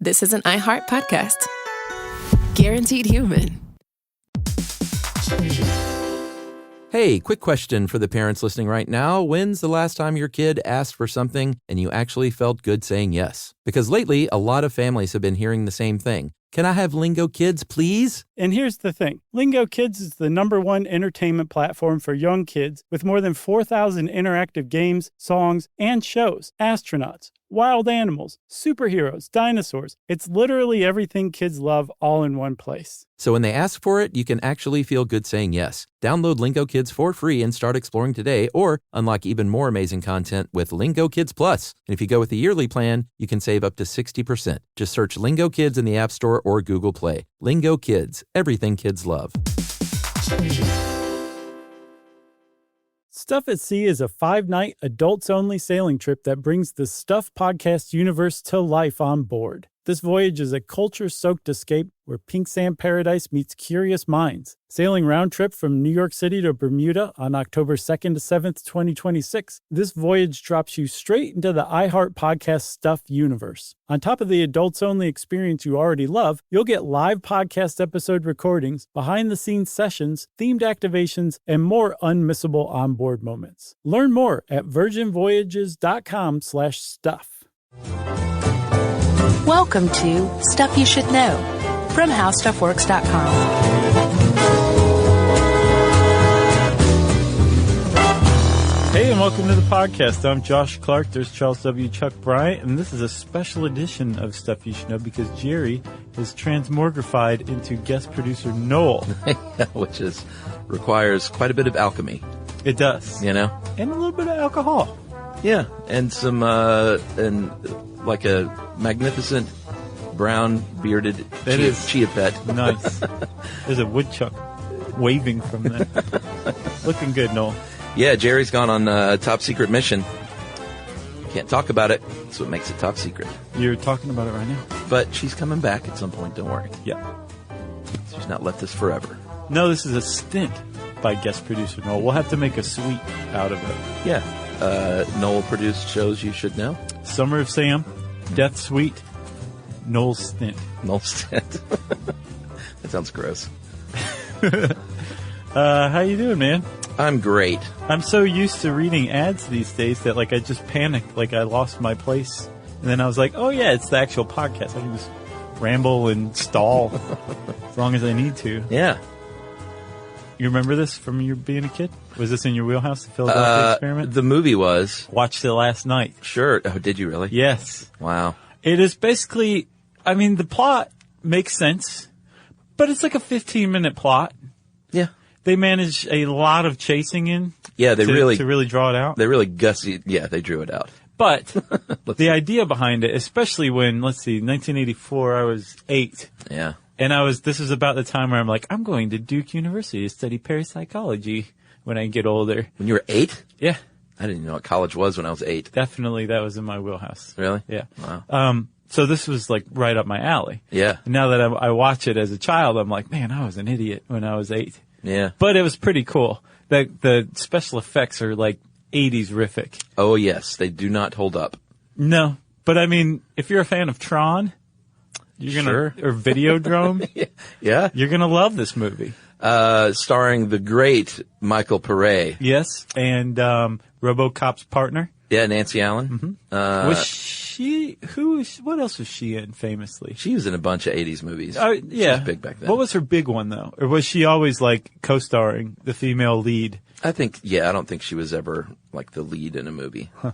this is an iHeart podcast. Guaranteed human. Hey, quick question for the parents listening right now. When's the last time your kid asked for something and you actually felt good saying yes? Because lately, a lot of families have been hearing the same thing. Can I have Lingo Kids, please? And here's the thing. Lingo Kids is the #1 entertainment platform for young kids with more than 4,000 interactive games, songs, and shows. Astronauts, wild animals, superheroes, dinosaurs. It's literally everything kids love all in one place. So when they ask for it, you can actually feel good saying yes. Download Lingo Kids for free and start exploring today, or unlock even more amazing content with Lingo Kids Plus. And if you go with the yearly plan, you can save up to 60%. Just search Lingo Kids in the App Store or Google Play. Lingo Kids, everything kids love. Stuff at Sea is a 5-night, adults-only sailing trip that brings the Stuff podcast universe to life on board. This voyage is a culture-soaked escape where pink sand paradise meets curious minds. Sailing round trip from New York City to Bermuda on October 2nd to 7th, 2026, this voyage drops you straight into the iHeart podcast Stuff universe. On top of the adults-only experience you already love, you'll get live podcast episode recordings, behind-the-scenes sessions, themed activations, and more unmissable onboard moments. Learn more at virginvoyages.com/stuff. Welcome to Stuff You Should Know from HowStuffWorks.com. Hey, and welcome to the podcast. I'm Josh Clark. There's Charles W. Chuck Bryant, and this is a special edition of Stuff You Should Know because Jerry is transmogrified into guest producer Noel. Which requires quite a bit of alchemy. It does. You know? And a little bit of alcohol. Yeah, and some, like a magnificent brown bearded chia pet. Nice. There's a woodchuck waving from there. Looking good, Noel. Yeah, Jerry's gone on a top secret mission. Can't talk about it. That's what makes it top secret. You're talking about it right now. But she's coming back at some point, don't worry. Yeah. She's not left us forever. No, this is a stint by guest producer Noel. We'll have to make a suite out of it. Yeah. Noel produced shows you should know. Summer of Sam, Death Suite, Noel's Stint. Noel's Stint. That sounds gross. How you doing, man? I'm great. I'm so used to reading ads these days that, like, I just panicked, like I lost my place. And then I was like, oh, yeah, it's the actual podcast. I can just ramble and stall as long as I need to. Yeah. You remember this from your being a kid? Was this in your wheelhouse, the Philadelphia Experiment? The movie was. Watched it last night. Sure. Oh, did you really? Yes. Wow. It is basically, I mean, the plot makes sense, but it's like a 15-minute plot. Yeah. They manage a lot of chasing in. Yeah, to really draw it out. They really gussy. Yeah, they drew it out. But the idea behind it, especially when, let's see, 1984, I was 8. Yeah. And this was about the time where I'm like, I'm going to Duke University to study parapsychology when I get older. When you were 8? Yeah. I didn't even know what college was when I was 8. Definitely, that was in my wheelhouse. Really? Yeah. Wow. So this was like right up my alley. Yeah. And now that I watch it as a child, I'm like, man, I was an idiot when I was 8. Yeah. But it was pretty cool. The special effects are like 80s-rific. Oh, yes. They do not hold up. No. But I mean, if you're a fan of Tron, or Videodrome, yeah, you're gonna love this movie. Starring the great Michael Pare. Yes, and RoboCop's partner. Yeah, Nancy Allen. Mm-hmm. Was she? What else was she in famously? She was in a bunch of 80s movies. Yeah, she was big back then. What was her big one though, or was she always like co-starring the female lead? I don't think she was ever like the lead in a movie. Huh.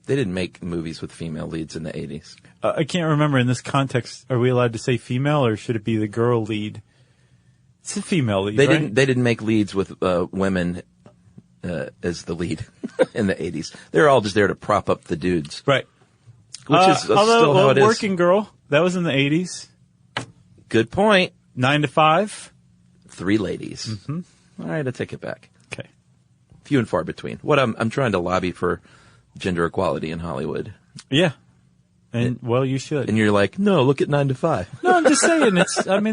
They didn't make movies with female leads in the 80s. I can't remember in this context. Are we allowed to say female, or should it be the girl lead? It's a female lead. They right? didn't make leads with women as the lead in the 80s. They're all just there to prop up the dudes, right? Which is still how it is. Working Girl, that was in the 80s. Good point. 9 to 5. 3 ladies. Mm-hmm. All right, I take it back. Okay. Few and far between. I'm trying to lobby for gender equality in Hollywood. Yeah. And, well, you should. And you're like, no, look at 9 to 5. No, I'm just saying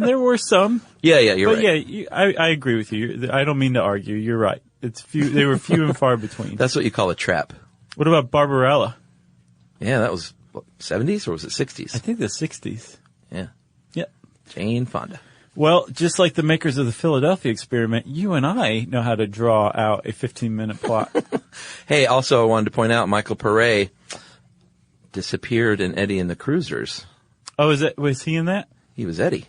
there were some. Yeah, you're right. But yeah, I agree with you. I don't mean to argue. You're right. They were few and far between. That's what you call a trap. What about Barbarella? Yeah, that was 70s or was it 60s? I think the 60s. Yeah. Yeah. Jane Fonda. Well, just like the makers of the Philadelphia experiment, you and I know how to draw out a 15-minute plot. Hey, also I wanted to point out Michael Pare disappeared in Eddie and the Cruisers. Oh, was he in that? He was Eddie.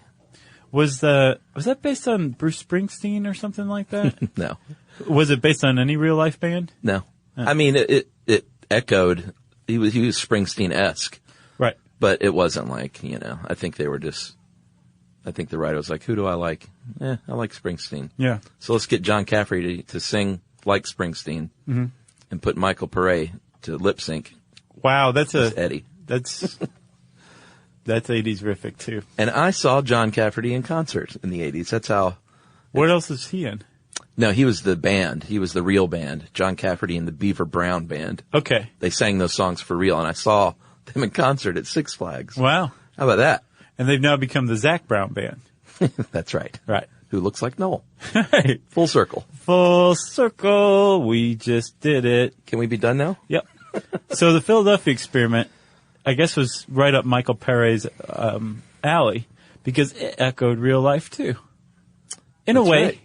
Was that based on Bruce Springsteen or something like that? No. Was it based on any real life band? No. I mean, it echoed, he was Springsteen-esque. Right. But it wasn't like, I think the writer was like, who do I like? I like Springsteen. Yeah. So let's get John Cafferty to sing like Springsteen and put Michael Pare to lip sync. Wow, that's Eddie. That's 80s rific too. And I saw John Cafferty in concert in the 80s. That's how. What else is he in? No, he was the band. He was the real band. John Cafferty and the Beaver Brown Band. Okay. They sang those songs for real, and I saw them in concert at Six Flags. Wow. How about that? And they've now become the Zac Brown Band. That's right. Right. Who looks like Noel. Right. Full circle. Full circle. We just did it. Can we be done now? Yep. So the Philadelphia experiment, I guess, was right up Michael Pare's alley because it echoed real life too. In a way. Right.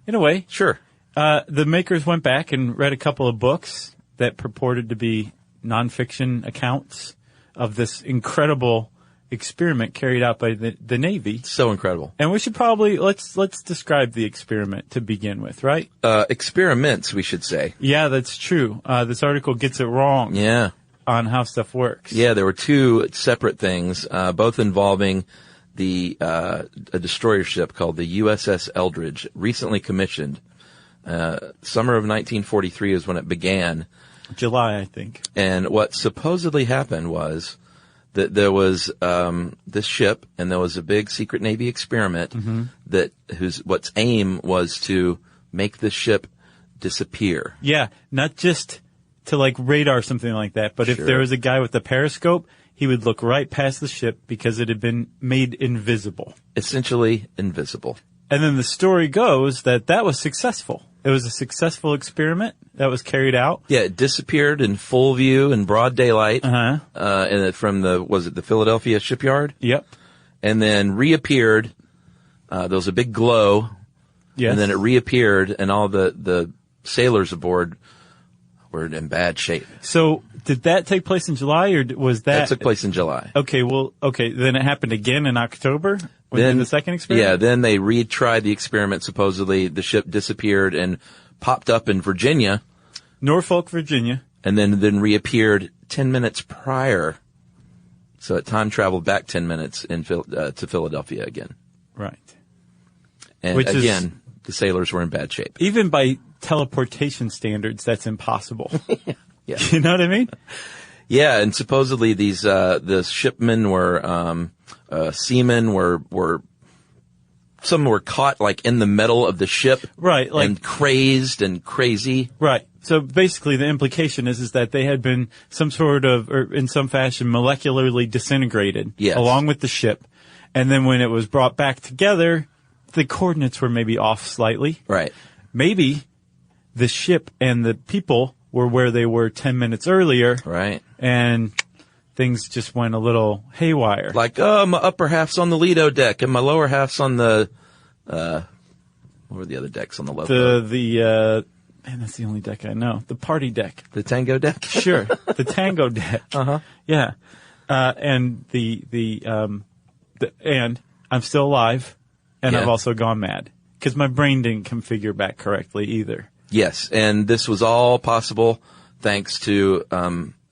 In a way. Sure. The makers went back and read a couple of books that purported to be nonfiction accounts of this incredible experiment carried out by the Navy. So incredible. And we should probably, let's describe the experiment to begin with, right? Experiments, we should say. Yeah, that's true. This article gets it wrong. Yeah. On how stuff works. Yeah, there were two separate things, both involving a destroyer ship called the USS Eldridge, recently commissioned. Summer of 1943 is when it began. July, I think. And what supposedly happened was that there was this ship, and there was a big secret Navy experiment whose aim was to make this ship disappear. Yeah, not just to like radar something like that, but if there was a guy with a periscope, he would look right past the ship because it had been made invisible. Essentially invisible. And then the story goes that was successful. It was a successful experiment that was carried out. Yeah, it disappeared in full view in broad daylight. Uh-huh. From the Philadelphia shipyard? Yep. And then reappeared. There was a big glow. Yes. And then it reappeared, and all the sailors aboard were in bad shape. So did that take place in July, or was that? That took place in July. Okay, then it happened again in October? In the second experiment? Yeah, then they retried the experiment. Supposedly the ship disappeared and popped up in Virginia. Norfolk, Virginia. And then reappeared 10 minutes prior. So it time traveled back 10 minutes to Philadelphia again. Right. And again, the sailors were in bad shape. Even by teleportation standards, that's impossible. Yeah. You know what I mean? Yeah, and supposedly the shipmen were, seamen were, some were caught like in the metal of the ship. Right. Like, and crazed and crazy. Right. So basically the implication is that they had been some sort of, or in some fashion, molecularly disintegrated. Yes. Along with the ship. And then when it was brought back together, the coordinates were maybe off slightly. Right. Maybe the ship and the people were where they were 10 minutes earlier. Right. And things just went a little haywire. Like, my upper half's on the Lido deck and my lower half's on the, what were the other decks on the low? Man, that's the only deck I know. The party deck. The tango deck? Sure. The tango deck. Uh-huh. Yeah. And and I'm still alive, and Yeah. I've also gone mad. Because my brain didn't configure back correctly either. Yes, and this was all possible thanks to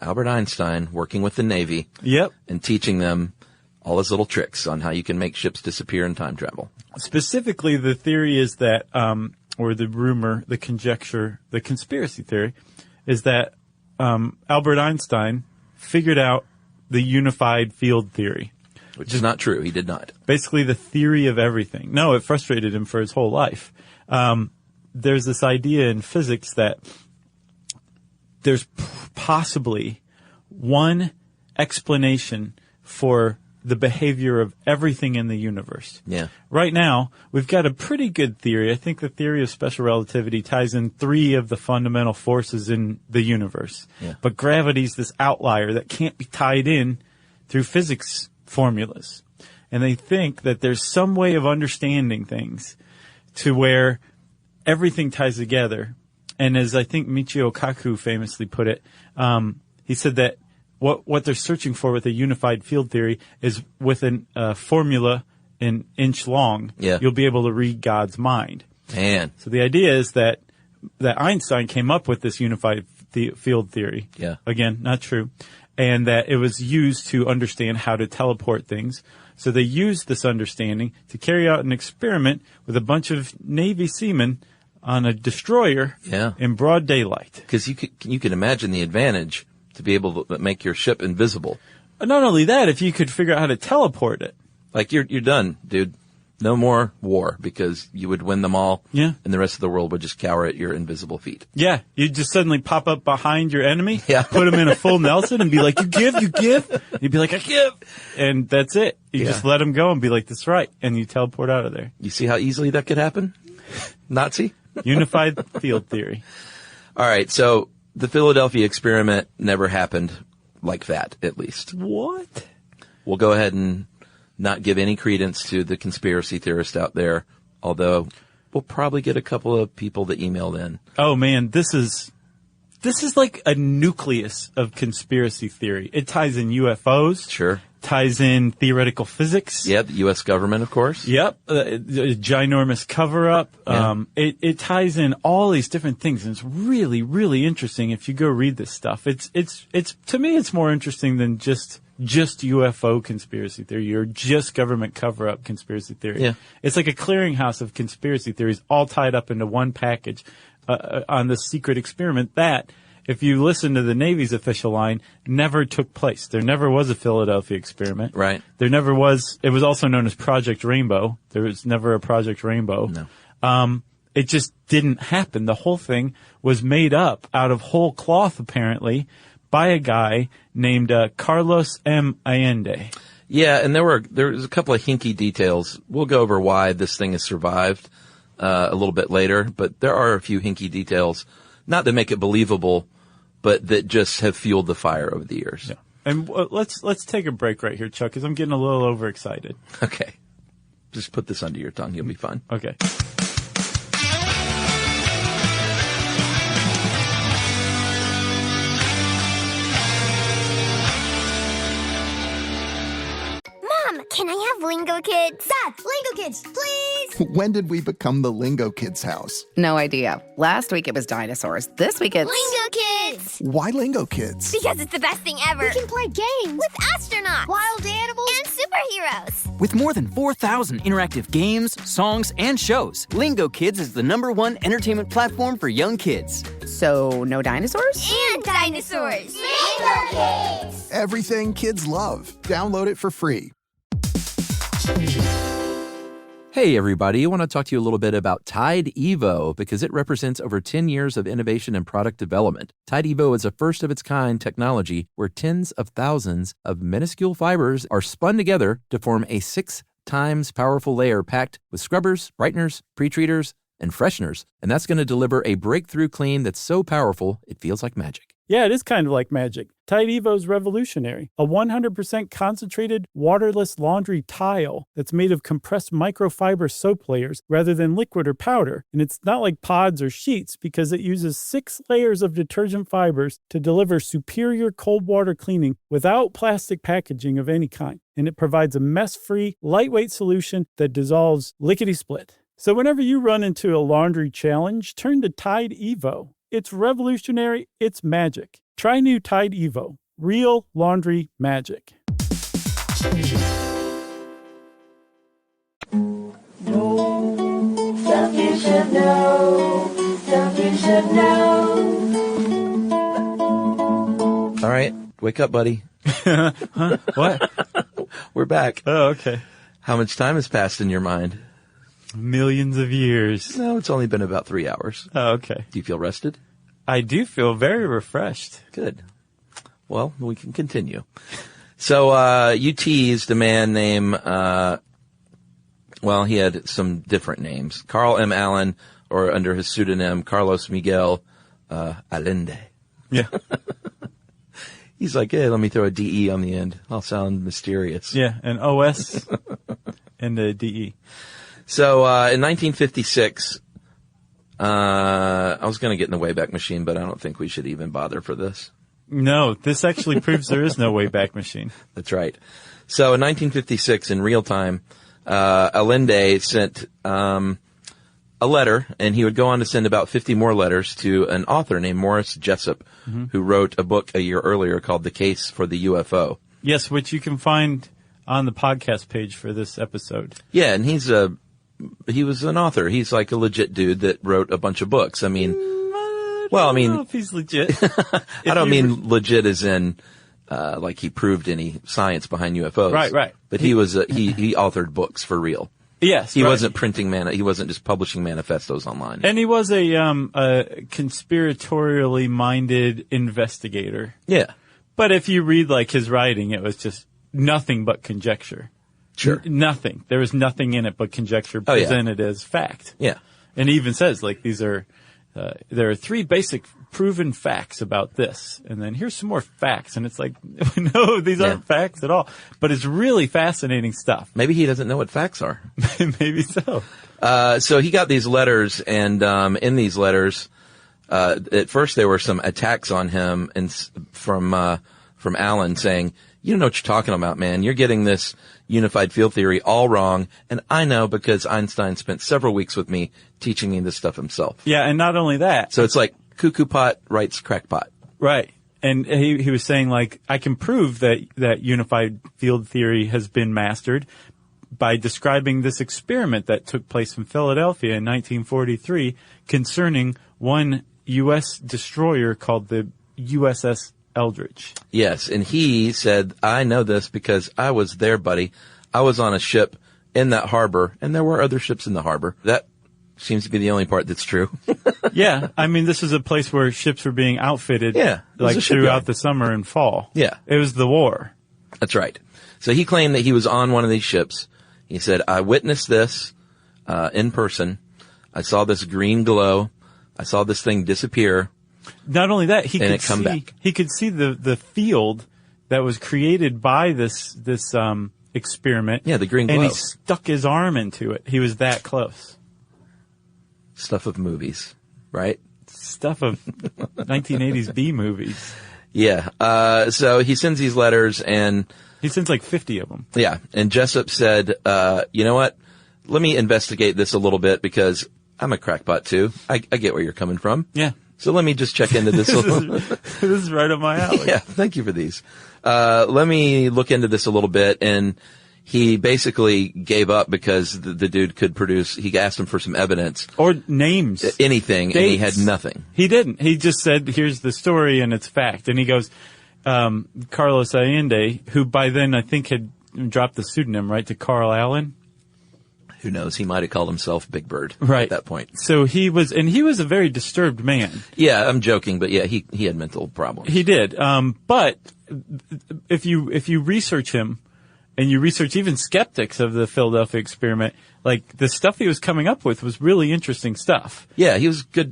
Albert Einstein working with the Navy. Yep. And teaching them all his little tricks on how you can make ships disappear in time travel. Specifically, the theory is that, or the rumor, the conjecture, the conspiracy theory, is that Albert Einstein figured out the unified field theory. Which is not true. He did not. Basically the theory of everything. No, it frustrated him for his whole life. There's this idea in physics that there's possibly one explanation for the behavior of everything in the universe. Yeah. Right now, we've got a pretty good theory. I think the theory of special relativity ties in 3 of the fundamental forces in the universe. Yeah. But gravity's this outlier that can't be tied in through physics formulas. And they think that there's some way of understanding things to where everything ties together. And as I think Michio Kaku famously put it, he said that what they're searching for with a unified field theory is with a formula an inch long, you'll be able to read God's mind. Man. So the idea is that Einstein came up with this unified field theory. Yeah. Again, not true. And that it was used to understand how to teleport things. So they used this understanding to carry out an experiment with a bunch of Navy seamen on a destroyer in broad daylight. Because you can imagine the advantage to be able to make your ship invisible. Not only that, if you could figure out how to teleport it. Like, you're done, dude. No more war, because you would win them all. Yeah. And the rest of the world would just cower at your invisible feet. Yeah. You'd just suddenly pop up behind your enemy, Yeah. put him in a full Nelson and be like, you give. You'd be like, I give. And that's it. You just let him go and be like, that's right. And you teleport out of there. You see how easily that could happen? Nazi? Unified field theory. All right. So the Philadelphia experiment never happened like that, at least. What? We'll go ahead and not give any credence to the conspiracy theorists out there, although we'll probably get a couple of people that emailed in. Oh man, this is like a nucleus of conspiracy theory. It ties in UFOs. Sure. Ties in theoretical physics. Yeah, the U.S. government, of course. Yep. A ginormous cover-up. Yeah. It ties in all these different things, and it's really, really interesting if you go read this stuff. It's to me, it's more interesting than just UFO conspiracy theory or just government cover-up conspiracy theory. Yeah. It's like a clearinghouse of conspiracy theories all tied up into one package on this secret experiment that, if you listen to the Navy's official line, never took place. There never was a Philadelphia experiment. Right. There never was. It was also known as Project Rainbow. There was never a Project Rainbow. No. It just didn't happen. The whole thing was made up out of whole cloth, apparently, by a guy named Carlos M. Allende. Yeah, and there was a couple of hinky details. We'll go over why this thing has survived a little bit later, but there are a few hinky details, not that make it believable, but that just have fueled the fire over the years. Yeah. And let's take a break right here, Chuck, because I'm getting a little overexcited. Okay. Just put this under your tongue. You'll be fine. Okay. Mom, can I have Lingo Kids? Dad, Lingo Kids, please! When did we become the Lingo Kids house? No idea. Last week it was dinosaurs. This week it's... Lingo Kids! Why Lingo Kids? Because it's the best thing ever. We can play games with astronauts, wild animals, and superheroes. With more than 4,000 interactive games, songs, and shows, Lingo Kids is the #1 entertainment platform for young kids. So, no dinosaurs? And dinosaurs! Lingo Kids! Everything kids love. Download it for free. Hey, everybody. I want to talk to you a little bit about Tide Evo because it represents over 10 years of innovation and product development. Tide Evo is a first-of-its-kind technology where tens of thousands of minuscule fibers are spun together to form a 6 times powerful layer packed with scrubbers, brighteners, pre-treaters, and fresheners. And that's going to deliver a breakthrough clean that's so powerful it feels like magic. Yeah, it is kind of like magic. Tide Evo is revolutionary. A 100% concentrated, waterless laundry tile that's made of compressed microfiber soap layers rather than liquid or powder. And it's not like pods or sheets because it uses 6 layers of detergent fibers to deliver superior cold water cleaning without plastic packaging of any kind. And it provides a mess-free, lightweight solution that dissolves lickety-split. So whenever you run into a laundry challenge, turn to Tide Evo. It's revolutionary. It's magic. Try new Tide Evo. Real laundry magic. Stuff you should know. Stuff you should know. All right. Wake up, buddy. Huh? What? We're back. Oh, okay. How much time has passed in your mind? Millions of years. No, it's only been about 3 hours. Oh, okay. Do you feel rested? I do feel very refreshed. Good. Well, we can continue. So you teased a man named, he had some different names. Carl M. Allen, or under his pseudonym, Carlos Miguel Allende. Yeah. He's like, hey, let me throw a DE on the end. I'll sound mysterious. Yeah, an OS and a DE. So in 1956, I was going to get in the Wayback Machine, but I don't think we should even bother for this. No, this actually proves there is no Wayback Machine. That's right. So in 1956, in real time, Allende sent a letter, and he would go on to send about 50 more letters to an author named Morris Jessup, who wrote a book a year earlier called The Case for the UFO. Yes, which you can find on the podcast page for this episode. Yeah, and he was an author. He's like a legit dude that wrote a bunch of books. I mean, I don't know if he's legit. I don't mean legit as in like he proved any science behind UFOs. Right. But he authored books for real. Yes, he wasn't printing he wasn't just publishing manifestos online. And he was a conspiratorially minded investigator. Yeah. But if you read like his writing, it was just nothing but conjecture. Sure. Nothing. There was nothing in it but conjecture presented as fact. Yeah. And he even says like these are there are 3 basic proven facts about this, and then here's some more facts, and it's like, no, these aren't facts at all. But it's really fascinating stuff. Maybe he doesn't know what facts are. Maybe so. So he got these letters, and in these letters, at first there were some attacks on him, and from Allen saying, "You don't know what you're talking about, man. You're getting this unified field theory all wrong, and I know because Einstein spent several weeks with me teaching me this stuff himself." Yeah, and not only that. So it's like cuckoo pot writes crackpot. Right. And he was saying, like, I can prove that unified field theory has been mastered by describing this experiment that took place in Philadelphia in 1943 concerning one U.S. destroyer called the USS Eldridge. Yes, and he said, I know this because I was there, buddy. I was on a ship in that harbor, and there were other ships in the harbor. That seems to be the only part that's true. Yeah, I mean, this is a place where ships were being outfitted like throughout the summer and fall. Yeah. It was the war. That's right. So he claimed that he was on one of these ships. He said, I witnessed this in person. I saw this green glow. I saw this thing disappear. Not only that, he could see the field that was created by this experiment. Yeah, the green glow. And he stuck his arm into it. He was that close. Stuff of movies, right? Stuff of 1980s B movies. Yeah. So he sends these letters, and he sends like 50 of them. Yeah. And Jessup said, you know what? Let me investigate this a little bit because I'm a crackpot too. I get where you're coming from. Yeah. So let me just check into this. This is right up my alley. Yeah. Thank you for these. Let me look into this a little bit. And he basically gave up because the dude could produce, he asked him for some evidence. Or names. Anything. Dates. And he had nothing. He didn't. He just said, here's the story and it's fact. And he goes, Carlos Allende, who by then I think had dropped the pseudonym, right, to Carl Allen. Who knows? He might have called himself Big Bird at that point. So he was a very disturbed man. Yeah, I'm joking, but yeah, he had mental problems. He did. But if you research him, and you research even skeptics of the Philadelphia experiment, like the stuff he was coming up with was really interesting stuff. Yeah, he was a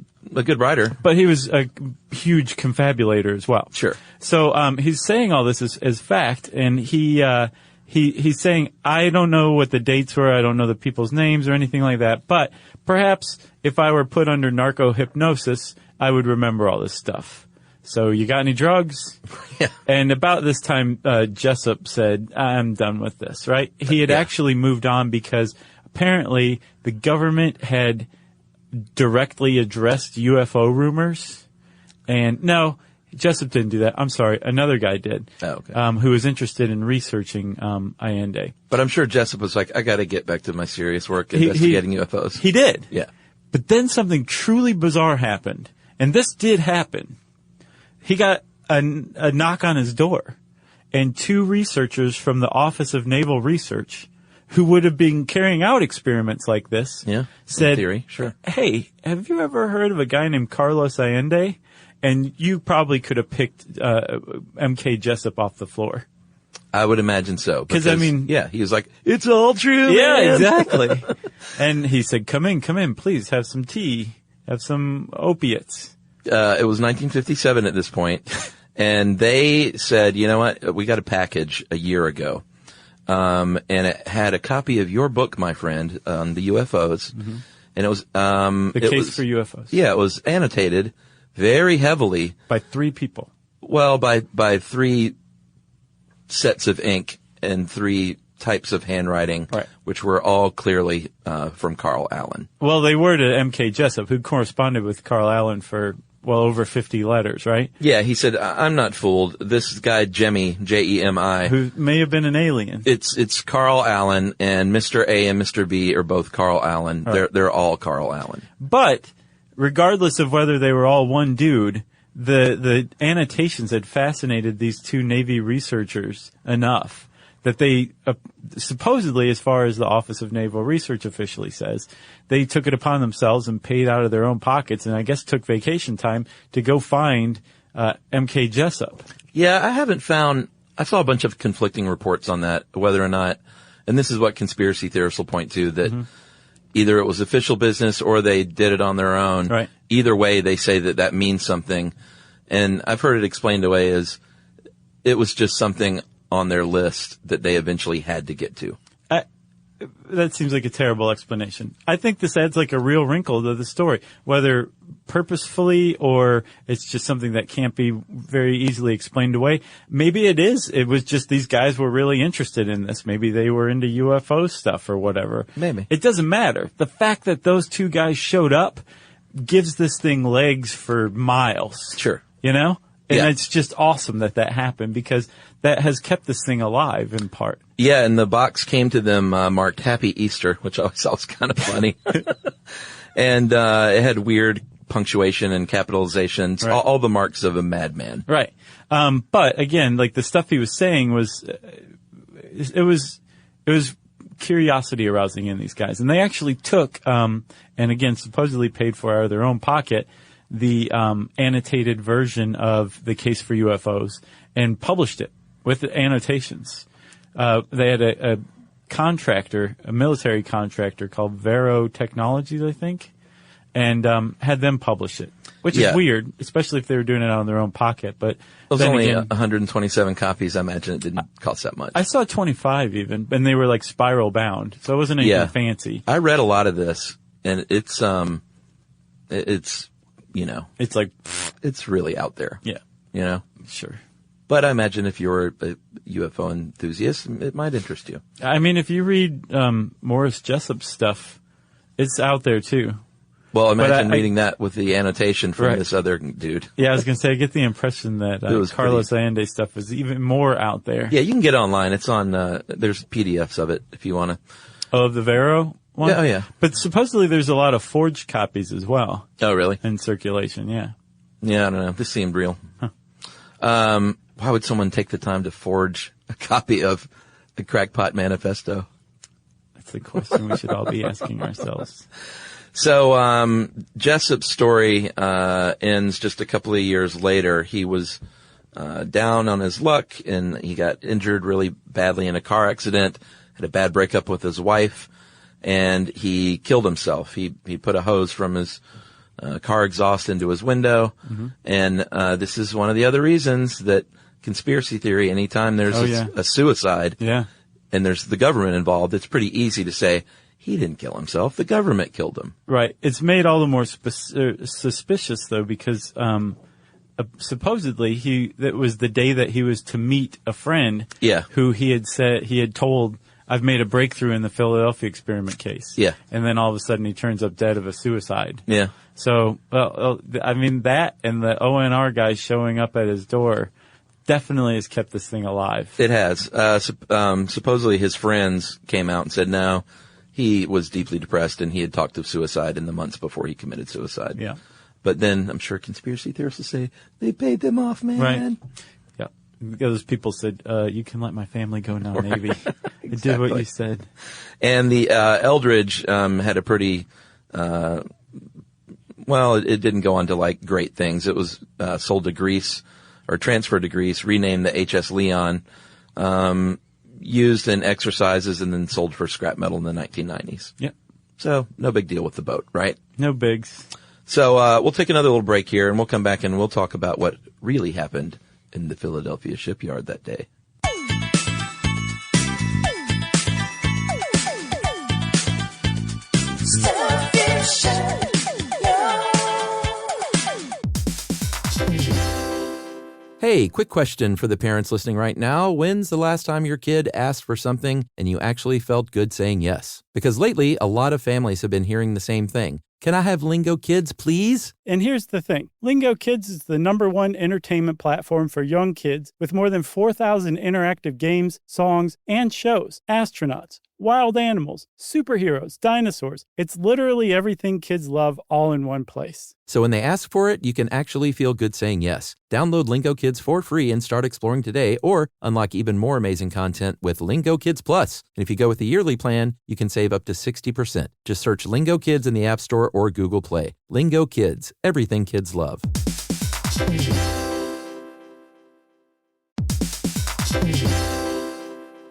good writer. But he was a huge confabulator as well. Sure. So he's saying all this as fact, and he's saying, I don't know what the dates were, I don't know the people's names or anything like that, but perhaps if I were put under narco-hypnosis, I would remember all this stuff. So you got any drugs? Yeah. And about this time, Jessup said, I'm done with this, right? He had actually moved on because apparently the government had directly addressed UFO rumors. And no, Jessup didn't do that. I'm sorry. Another guy did. Oh, okay. Who was interested in researching Allende. But I'm sure Jessup was like, I got to get back to my serious work investigating UFOs. He did. Yeah. But then something truly bizarre happened. And this did happen. He got a knock on his door, and 2 researchers from the Office of Naval Research, who would have been carrying out experiments like this, said, theory, sure. Hey, have you ever heard of a guy named Carlos Allende? And you probably could have picked MK Jessup off the floor. I would imagine so. Because, I mean... Yeah, he was like, it's all true, Yeah, man. exactly. And he said, come in, please, have some tea, have some opiates. It was 1957 at this point, and they said, you know what, we got a package a year ago, and it had a copy of your book, my friend, on the UFOs, and it was... The Case for UFOs. Yeah, it was annotated very heavily. By 3 people. Well, by 3 sets of ink and 3 types of handwriting, right, which were all clearly from Carl Allen. Well, they were to M.K. Jessup, who corresponded with Carl Allen for, well, over 50 letters, right? Yeah, he said, I'm not fooled. This guy, Jemmy, J-E-M-I. Who may have been an alien. It's Carl Allen, and Mr. A and Mr. B are both Carl Allen. Right. They're all Carl Allen. But, regardless of whether they were all one dude, the annotations had fascinated these 2 Navy researchers enough that they, supposedly, as far as the Office of Naval Research officially says, they took it upon themselves and paid out of their own pockets, and I guess took vacation time to go find M.K. Jessup. Yeah, I saw a bunch of conflicting reports on that, whether or not, and this is what conspiracy theorists will point to, that either it was official business or they did it on their own. Right. Either way, they say that means something. And I've heard it explained away as it was just something on their list that they eventually had to get to. That seems like a terrible explanation. I think this adds like a real wrinkle to the story, whether purposefully or it's just something that can't be very easily explained away. Maybe it is. It was just these guys were really interested in this. Maybe they were into UFO stuff or whatever. Maybe. It doesn't matter. The fact that those 2 guys showed up gives this thing legs for miles. Sure. You know? And Yeah. it's just awesome that happened because that has kept this thing alive in part. Yeah, and the box came to them marked Happy Easter, which I always thought was kind of funny. And it had weird punctuation and capitalizations, right, all the marks of a madman. Right. But again, like the stuff he was saying was, it was curiosity arousing in these guys. And they actually took, and again, supposedly paid for out of their own pocket, the annotated version of the Case for UFOs and published it with the annotations. They had a contractor, a military contractor called Vero Technologies, I think, and had them publish it, which is weird, especially if they were doing it out of their own pocket. But it was then only again, 127 copies. I imagine it didn't cost that much. I saw 25 even, and they were like spiral bound, so it wasn't anything fancy. I read a lot of this, and it's you know, it's like it's really out there. Yeah, you know, sure. But I imagine if you're a UFO enthusiast, it might interest you. I mean, if you read Morris Jessup's stuff, it's out there too. Well, imagine reading that with the annotation from this other dude. Yeah, I was going to say, I get the impression that Carlos Allende's stuff is even more out there. Yeah, you can get it online. It's on, there's PDFs of it if you want to. Oh, of the Vero one? Yeah, oh, yeah. But supposedly there's a lot of forged copies as well. Oh, really? In circulation, yeah. Yeah, I don't know. This seemed real. Huh. Why would someone take the time to forge a copy of the Crackpot Manifesto? That's the question we should all be asking ourselves. So, Jessup's story, ends just a couple of years later. He was, down on his luck and he got injured really badly in a car accident, had a bad breakup with his wife, and he killed himself. He put a hose from his, car exhaust into his window. Mm-hmm. And, this is one of the other reasons that conspiracy theory, anytime there's a suicide, and there's the government involved, it's pretty easy to say, he didn't kill himself. The government killed him. Right. It's made all the more suspicious, though, because supposedly that was the day that he was to meet a friend who he had told, I've made a breakthrough in the Philadelphia experiment case. Yeah. And then all of a sudden he turns up dead of a suicide. Yeah. So, I mean, that and the ONR guy showing up at his door definitely has kept this thing alive. It has. Supposedly his friends came out and said, no, he was deeply depressed and he had talked of suicide in the months before he committed suicide. Yeah. But then I'm sure conspiracy theorists will say, they paid them off, man. Right. Yeah. Those people said, you can let my family go now, Navy. Exactly. I did what you said. And the Eldridge had a pretty, it didn't go on to like great things. It was sold to Greece or transferred to Greece, renamed the HS Leon. used in exercises and then sold for scrap metal in the 1990s. Yep. So no big deal with the boat, right? No bigs. So we'll take another little break here, and we'll come back and we'll talk about what really happened in the Philadelphia shipyard that day. Hey, quick question for the parents listening right now. When's the last time your kid asked for something and you actually felt good saying yes? Because lately, a lot of families have been hearing the same thing. Can I have Lingo Kids, please? And here's the thing. Lingo Kids is the #1 entertainment platform for young kids with more than 4,000 interactive games, songs, and shows. Astronauts, wild animals, superheroes, dinosaurs. It's literally everything kids love all in one place. So when they ask for it, you can actually feel good saying yes. Download Lingo Kids for free and start exploring today, or unlock even more amazing content with Lingo Kids Plus. And if you go with the yearly plan, you can save up to 60%. Just search Lingo Kids in the App Store or Google Play. Lingo Kids, everything kids love.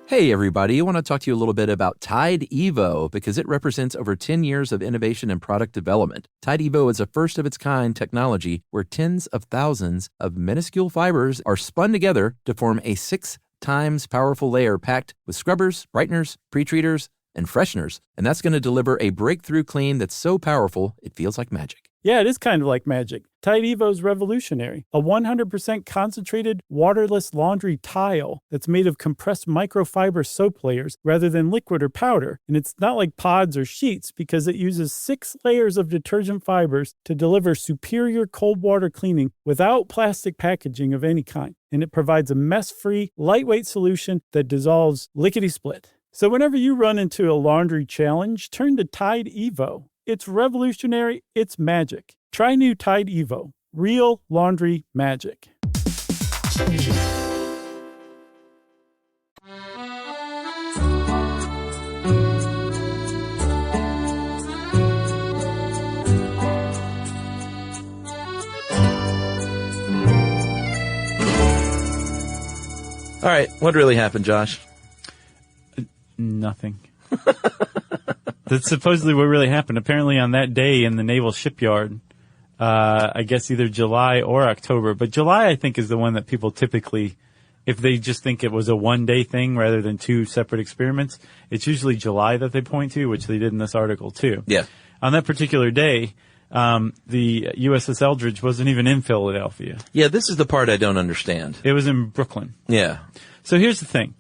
Hey everybody, I want to talk to you a little bit about Tide Evo because it represents over 10 years of innovation and product development. Tide Evo is a first-of-its-kind technology where tens of thousands of minuscule fibers are spun together to form a 6 times powerful layer packed with scrubbers, brighteners, pre-treaters, and fresheners. And that's going to deliver a breakthrough clean that's so powerful, it feels like magic. Yeah, it is kind of like magic. Tide Evo is revolutionary. A 100% concentrated, waterless laundry tile that's made of compressed microfiber soap layers rather than liquid or powder. And it's not like pods or sheets because it uses 6 layers of detergent fibers to deliver superior cold water cleaning without plastic packaging of any kind. And it provides a mess-free, lightweight solution that dissolves lickety-split. So whenever you run into a laundry challenge, turn to Tide Evo. It's revolutionary. It's magic. Try new Tide Evo. Real laundry magic. All right, what really happened, Josh? Nothing. That's supposedly what really happened. Apparently on that day in the naval shipyard, I guess either July or October, but July I think is the one that people typically, if they just think it was a one-day thing rather than 2 separate experiments, it's usually July that they point to, which they did in this article too. Yeah. On that particular day, the USS Eldridge wasn't even in Philadelphia. Yeah, this is the part I don't understand. It was in Brooklyn. Yeah. So here's the thing.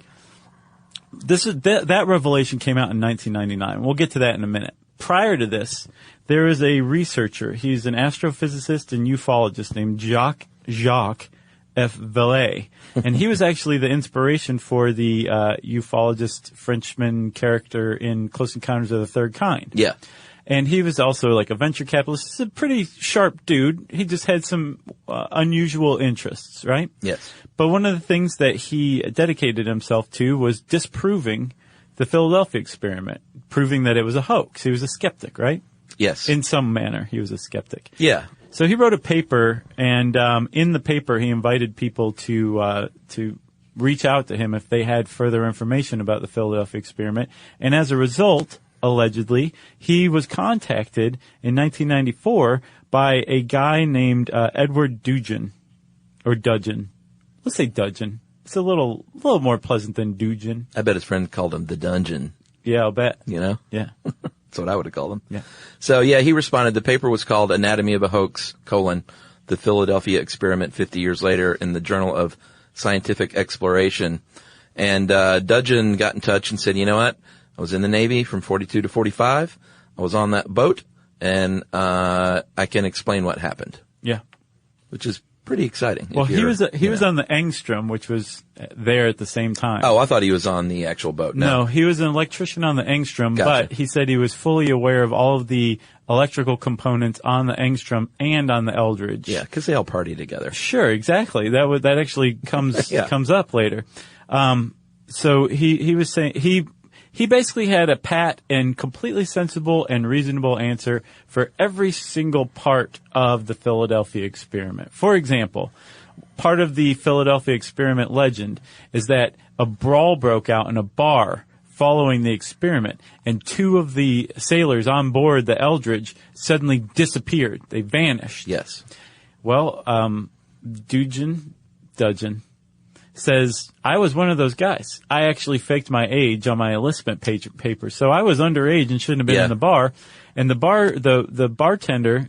That revelation came out in 1999. We'll get to that in a minute. Prior to this, there is a researcher. He's an astrophysicist and ufologist named Jacques F. Vallée. And he was actually the inspiration for the ufologist Frenchman character in Close Encounters of the Third Kind. Yeah. And he was also like a venture capitalist. He's a pretty sharp dude. He just had some unusual interests, right? Yes. But one of the things that he dedicated himself to was disproving the Philadelphia experiment, proving that it was a hoax. He was a skeptic, right? Yes. In some manner, he was a skeptic. Yeah. So he wrote a paper, and in the paper he invited people to reach out to him if they had further information about the Philadelphia experiment. And as a result, allegedly, he was contacted in 1994 by a guy named Edward Dudgeon, or Dudgeon. Let's say Dudgeon. It's a little more pleasant than Dudgeon. I bet his friend called him the Dungeon. Yeah, I'll bet. You know? Yeah. That's what I would have called him. Yeah. So, yeah, he responded. The paper was called Anatomy of a Hoax, the Philadelphia Experiment 50 years later in the Journal of Scientific Exploration. And Dudgeon got in touch and said, you know what? I was in the Navy from 42 to 45. I was on that boat, and I can explain what happened. Yeah. Which is pretty exciting. Well, he was on the Engstrom, which was there at the same time. Oh, I thought he was on the actual boat. No, he was an electrician on the Engstrom, Gotcha. but he said he was fully aware of all of the electrical components on the Engstrom and on the Eldridge. Yeah, because they all party together. Sure, exactly. That actually comes Yeah. comes up later. So he was saying he basically had a pat and completely sensible and reasonable answer for every single part of the Philadelphia experiment. For example, part of the Philadelphia experiment legend is that a brawl broke out in a bar following the experiment, and 2 of the sailors on board the Eldridge suddenly disappeared. They vanished. Yes. Well, Dudgeon says, I was one of those guys. I actually faked my age on my enlistment paper. So I was underage and shouldn't have been in the bar. And the bartender,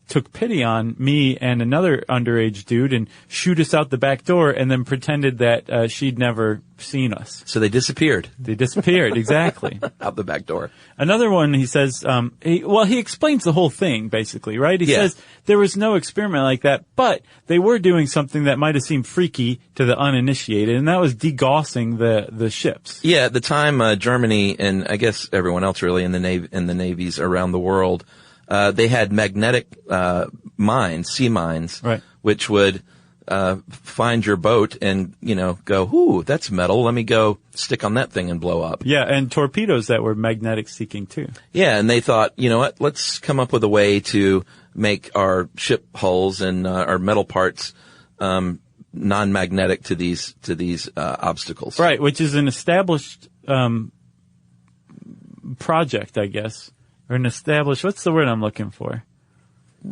took pity on me and another underage dude and shoot us out the back door and then pretended that, she'd never seen us. So they disappeared. They disappeared, exactly. Out the back door. Another one, he says, he explains the whole thing, basically, right? He says there was no experiment like that, but they were doing something that might have seemed freaky to the uninitiated, and that was degaussing the ships. Yeah, at the time, Germany, and I guess everyone else really in the navies around the world, they had magnetic, mines, sea mines, right, which would, find your boat and, go, ooh, that's metal. Let me go stick on that thing and blow up. Yeah, and torpedoes that were magnetic seeking too. Yeah, and they thought, you know what, let's come up with a way to make our ship hulls and our metal parts non-magnetic to these obstacles. Right, which is an established project, I guess, or an established, what's the word I'm looking for?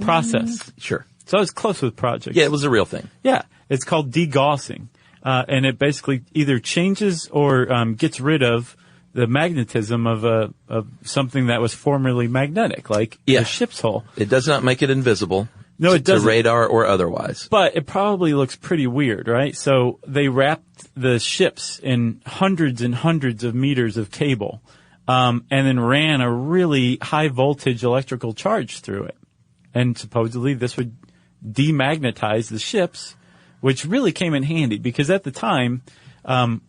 Process. Sure. So I was close with projects. Yeah, it was a real thing. Yeah, it's called degaussing, and it basically either changes or gets rid of the magnetism of something that was formerly magnetic, like a ship's hull. It does not make it invisible. No, it doesn't. To radar or otherwise. But it probably looks pretty weird, right? So they wrapped the ships in hundreds and hundreds of meters of cable, and then ran a really high voltage electrical charge through it. And supposedly this would demagnetize the ships, which really came in handy because at the time,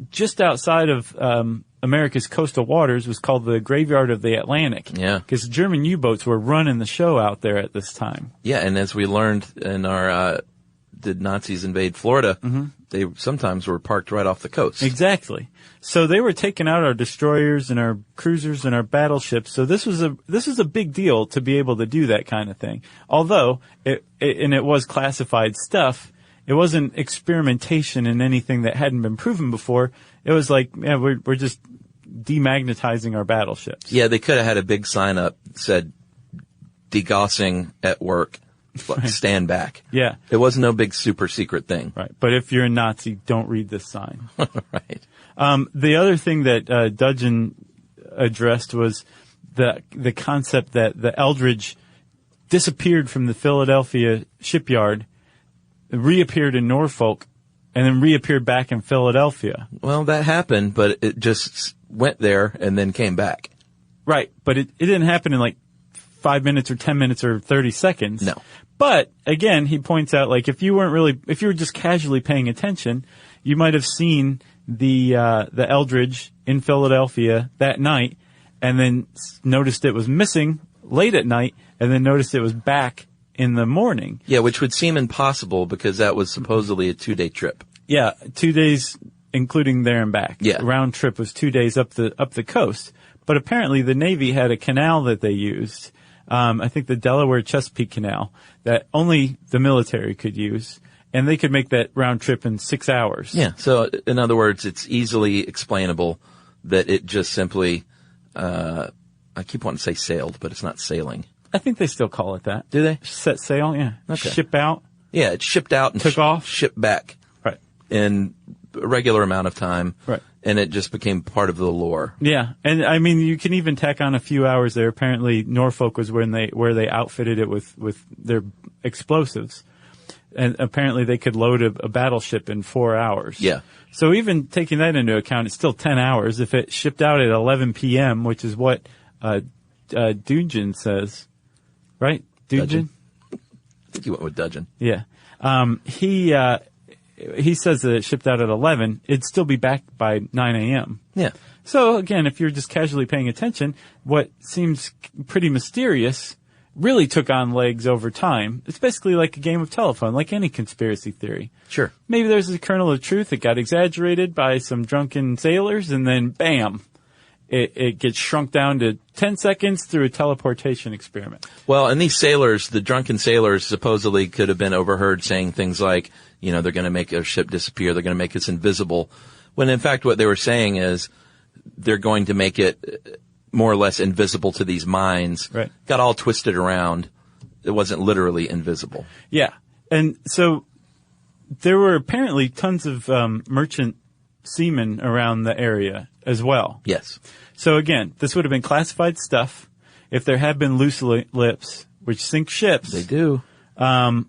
just outside of America's coastal waters was called the Graveyard of the Atlantic. Yeah. Because German U-boats were running the show out there at this time. Yeah, and as we learned in our did Nazis invade Florida, they sometimes were parked right off the coast. Exactly. So they were taking out our destroyers and our cruisers and our battleships. So this was a big deal to be able to do that kind of thing. Although it was classified stuff, it wasn't experimentation in anything that hadn't been proven before. It was like, yeah, we're just demagnetizing our battleships. Yeah, they could have had a big sign up that said degaussing at work. Right. Stand back. Yeah. It was no big super secret thing. Right. But if you're a Nazi, don't read this sign. Right. The other thing that Dudgeon addressed was the concept that the Eldridge disappeared from the Philadelphia shipyard, reappeared in Norfolk, and then reappeared back in Philadelphia. Well, that happened, but it just went there and then came back. Right. But it didn't happen in like 5 minutes or 10 minutes or 30 seconds. No. But again, he points out, like, if you were just casually paying attention, you might have seen the Eldridge in Philadelphia that night and then noticed it was missing late at night and then noticed it was back in the morning. Yeah, which would seem impossible because that was supposedly a 2-day trip. Yeah, 2 days, including there and back. Yeah. Round trip was 2 days up the coast. But apparently the Navy had a canal that they used. I think the Delaware Chesapeake Canal that only the military could use, and they could make that round trip in 6 hours. Yeah. So in other words, it's easily explainable that it just simply, I keep wanting to say sailed, but it's not sailing. I think they still call it that. Do they? Set sail, yeah. Okay. Ship out. Yeah, it shipped out and took off. Shipped back. Right. In a regular amount of time. Right. And it just became part of the lore. Yeah. And I mean, you can even tack on a few hours there. Apparently Norfolk was where they outfitted it with their explosives. And apparently they could load a battleship in 4 hours. Yeah. So even taking that into account, it's still 10 hours. If it shipped out at 11 p.m., which is what, Dudgeon says. Right? Dudgeon? I think you went with Dudgeon. Yeah. He says that it shipped out at 11. It'd still be back by 9 a.m. Yeah. So again, if you're just casually paying attention, what seems pretty mysterious really took on legs over time. It's basically like a game of telephone, like any conspiracy theory. Sure. Maybe there's a kernel of truth that got exaggerated by some drunken sailors, and then bam, it gets shrunk down to 10 seconds through a teleportation experiment. Well, and these sailors, the drunken sailors, supposedly could have been overheard saying things like, they're going to make our ship disappear. They're going to make us invisible. When in fact what they were saying is they're going to make it more or less invisible to these mines. Right. Got all twisted around. It wasn't literally invisible. Yeah. And so there were apparently tons of merchant seamen around the area as well. Yes. So again, this would have been classified stuff. If there had been loose lips, which sink ships. They do. And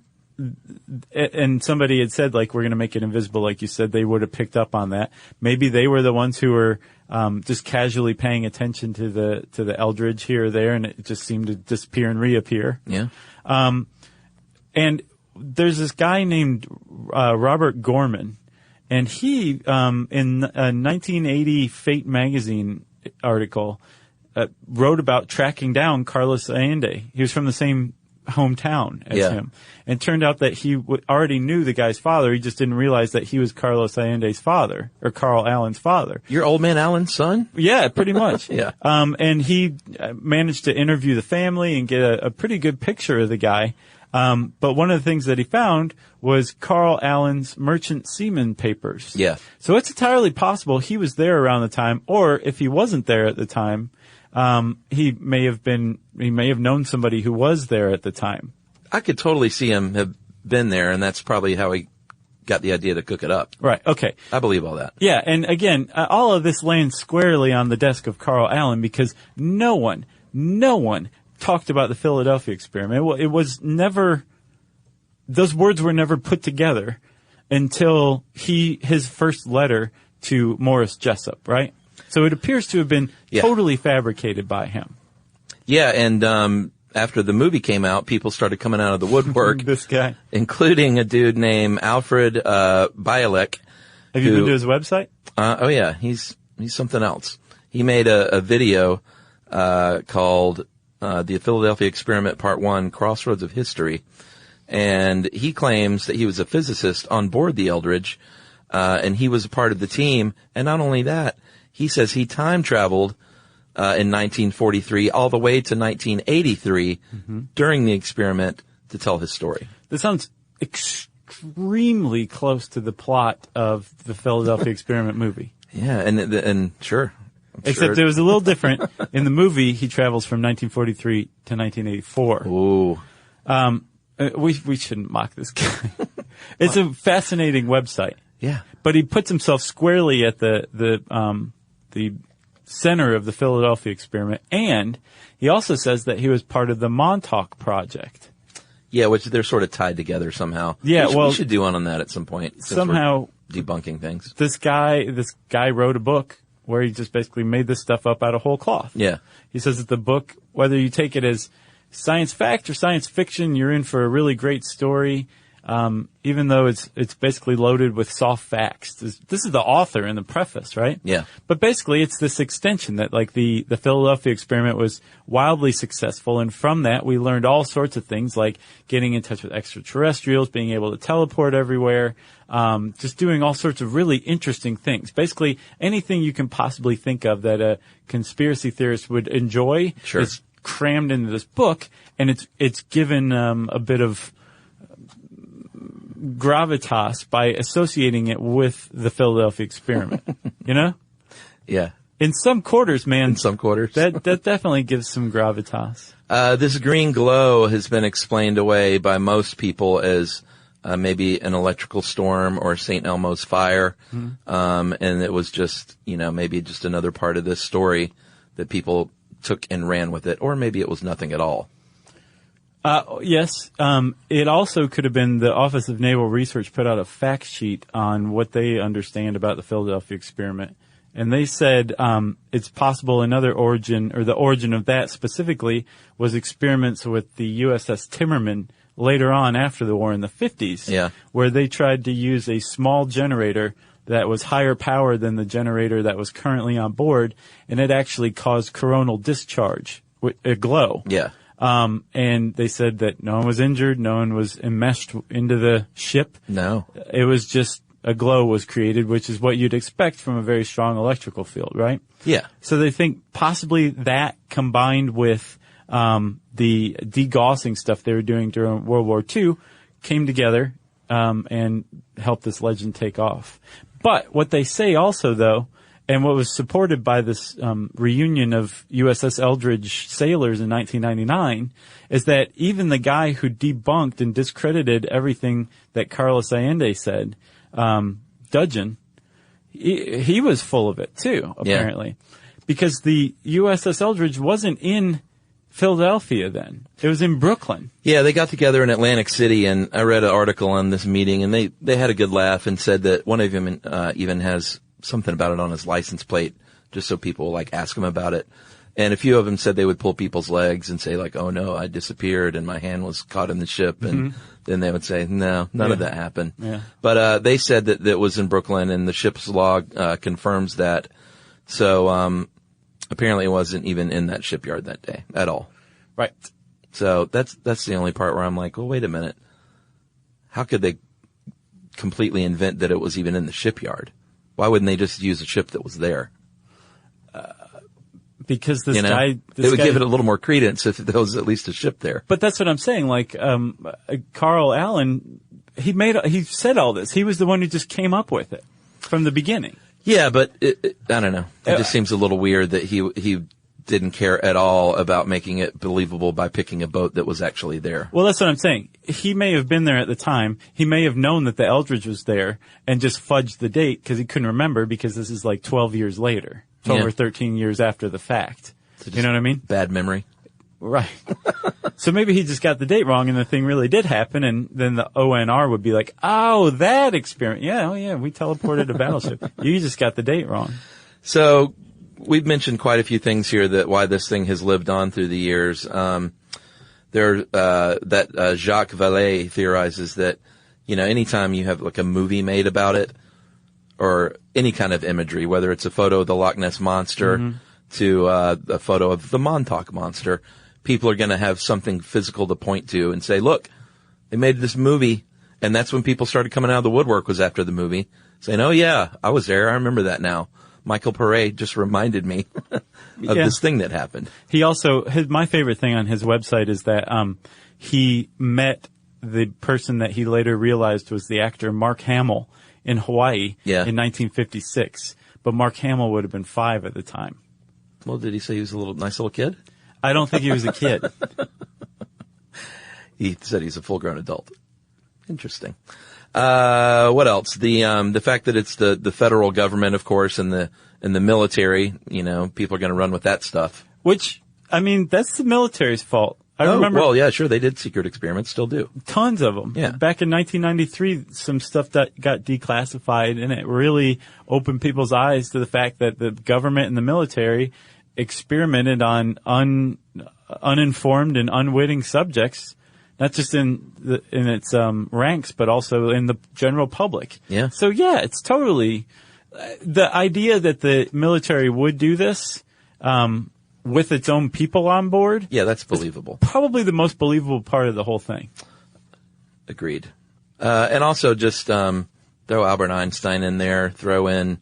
somebody had said, like, we're going to make it invisible, like you said, they would have picked up on that. Maybe they were the ones who were just casually paying attention to the Eldridge here or there, and it just seemed to disappear and reappear. Yeah. And there's this guy named Robert Gorman, and he in a 1980 Fate magazine article wrote about tracking down Carlos Allende. He was from the same hometown as him. And it turned out that he already knew the guy's father. He just didn't realize that he was Carlos Allende's father, or Carl Allen's father. Your old man Allen's son? Yeah, pretty much. Yeah. And he managed to interview the family and get a pretty good picture of the guy. But one of the things that he found was Carl Allen's merchant seaman papers. Yeah. So it's entirely possible he was there around the time, or if he wasn't there at the time, he may have known somebody who was there at the time. I could totally see him have been there, and that's probably how he got the idea to cook it up. Right. Okay. I believe all that. Yeah. And again, all of this lands squarely on the desk of Carl Allen because no one talked about the Philadelphia experiment. It was never, those words were never put together until his first letter to Morris Jessup, right? So it appears to have been totally fabricated by him. Yeah, and after the movie came out, people started coming out of the woodwork. This guy. Including a dude named Alfred Bialek. Have you been to his website? Oh yeah, he's something else. He made a video called The Philadelphia Experiment Part 1, Crossroads of History. And he claims that he was a physicist on board the Eldridge, and he was a part of the team. And not only that, he says he time traveled in 1943 all the way to 1983 during the experiment to tell his story. This sounds extremely close to the plot of the Philadelphia Experiment movie. Yeah, and sure. Except it was a little different. In the movie, he travels from 1943 to 1984. Ooh. We shouldn't mock this guy. It's a fascinating website. Yeah. But he puts himself squarely at the center of the Philadelphia experiment, and he also says that he was part of the Montauk Project. Yeah, which they're sort of tied together somehow. Yeah, we should do one on that at some point. Somehow debunking things. This guy wrote a book where he just basically made this stuff up out of whole cloth. Yeah. He says that the book, whether you take it as science fact or science fiction, you're in for a really great story. Even though it's basically loaded with soft facts. This is the author in the preface, right? Yeah. But basically it's this extension that like the Philadelphia experiment was wildly successful, and from that we learned all sorts of things like getting in touch with extraterrestrials, being able to teleport everywhere, just doing all sorts of really interesting things. Basically anything you can possibly think of that a conspiracy theorist would enjoy is crammed into this book, and it's given a bit of gravitas by associating it with the Philadelphia experiment. You know? Yeah. In some quarters, man. In some quarters. That definitely gives some gravitas. This green glow has been explained away by most people as maybe an electrical storm or St. Elmo's fire. And it was just, maybe just another part of this story that people took and ran with it. Or maybe it was nothing at all. Yes. It also could have been the Office of Naval Research put out a fact sheet on what they understand about the Philadelphia experiment. And they said it's possible another origin, or the origin of that specifically, was experiments with the USS Timmerman later on after the war in the 50s, where they tried to use a small generator that was higher power than the generator that was currently on board, and it actually caused coronal discharge, a glow. Yeah. And they said that no one was injured, no one was enmeshed into the ship. No. It was just a glow was created, which is what you'd expect from a very strong electrical field, right? Yeah. So they think possibly that combined with the degaussing stuff they were doing during World War II came together and help this legend take off. But what they say also, though, and what was supported by this reunion of USS Eldridge sailors in 1999, is that even the guy who debunked and discredited everything that Carlos Allende said, Dudgeon, he was full of it too, apparently. Yeah. Because the USS Eldridge wasn't in Philadelphia then. It was in Brooklyn. Yeah, they got together in Atlantic City, and I read an article on this meeting, and they had a good laugh and said that one of them even has something about it on his license plate, just so people like ask him about it. And a few of them said they would pull people's legs and say like, oh no, I disappeared and my hand was caught in the ship. And then they would say, no, none of that happened. Yeah. But, they said that it was in Brooklyn, and the ship's log, confirms that. So, apparently it wasn't even in that shipyard that day at all. Right. So that's the only part where I'm like, well, wait a minute. How could they completely invent that it was even in the shipyard? Why wouldn't they just use a ship that was there? Because this guy... They would give it a little more credence if there was at least a ship there. But that's what I'm saying. Like, Carl Allen, he said all this. He was the one who just came up with it from the beginning. Yeah, but I don't know. It just seems a little weird that he didn't care at all about making it believable by picking a boat that was actually there. Well, that's what I'm saying. He may have been there at the time. He may have known that the Eldridge was there and just fudged the date because he couldn't remember, because this is like 12 years later, 12 or 13 years after the fact. So you know what I mean? Bad memory. Right. So maybe he just got the date wrong and the thing really did happen, and then the ONR would be like, oh, that experiment. Yeah, we teleported a battleship. You just got the date wrong. So we've mentioned quite a few things here that why this thing has lived on through the years. Jacques Vallée theorizes that, anytime you have like a movie made about it, or any kind of imagery, whether it's a photo of the Loch Ness Monster to a photo of the Montauk Monster, people are going to have something physical to point to and say, look, they made this movie. And that's when people started coming out of the woodwork, was after the movie, saying, oh yeah, I was there. I remember that now. Michael Pare just reminded me of this thing that happened. He also, my favorite thing on his website is that he met the person that he later realized was the actor Mark Hamill in Hawaii in 1956. But Mark Hamill would have been 5 at the time. Well, did he say he was a nice little kid? I don't think he was a kid. He said he's a full-grown adult. Interesting. What else? The fact that it's the federal government, of course, and the military, people are going to run with that stuff. Which, I mean, that's the military's fault. I remember. Well, yeah, sure. They did secret experiments, still do. Tons of them. Yeah. Back in 1993, some stuff that got declassified, and it really opened people's eyes to the fact that the government and the military experimented on uninformed and unwitting subjects, not just in its ranks, but also in the general public. Yeah. So yeah, it's totally the idea that the military would do this with its own people on board. Yeah, that's believable. Probably the most believable part of the whole thing. Agreed. And also just throw Albert Einstein in there, throw in